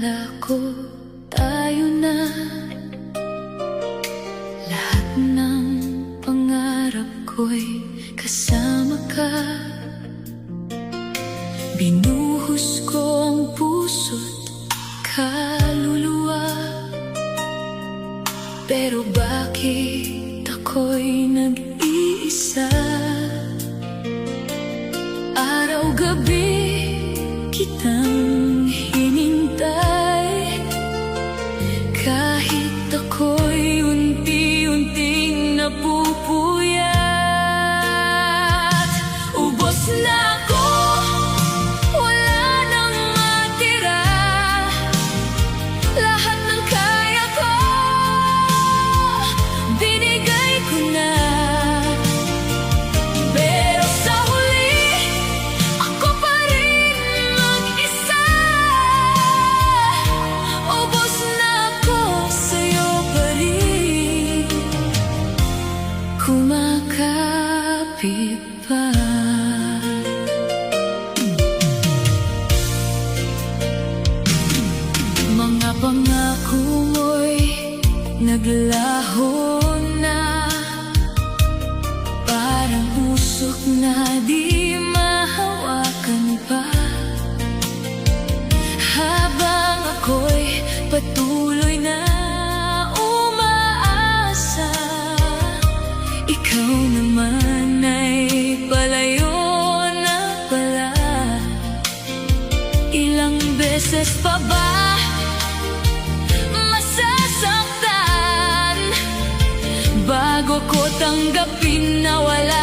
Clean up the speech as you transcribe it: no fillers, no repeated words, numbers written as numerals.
Akala ko tayo na, lahat ng pangarap ko'y kasama ka. Binuhos ko ang puso't kaluluwa, pero bakit ako'y nag-iisa? Araw-gabi kitang hinintay, kahit ako'y unti-unting napupuyat. Ubos na ako, wala nang matira, lahat ng kaya ko binigay ko na. Pero sa huli, ako pa rin mag-isa. Ubos na ako, sa'yo pa rin kumakapit pa. Mga pangako mo'y naglaho na, parang usok na di mahawakan pa. Habang ako'y patuloy na umaasa, ikaw naman ay palayo na pala. Ilang beses pa ba masasaktan bago ko tanggapin na wala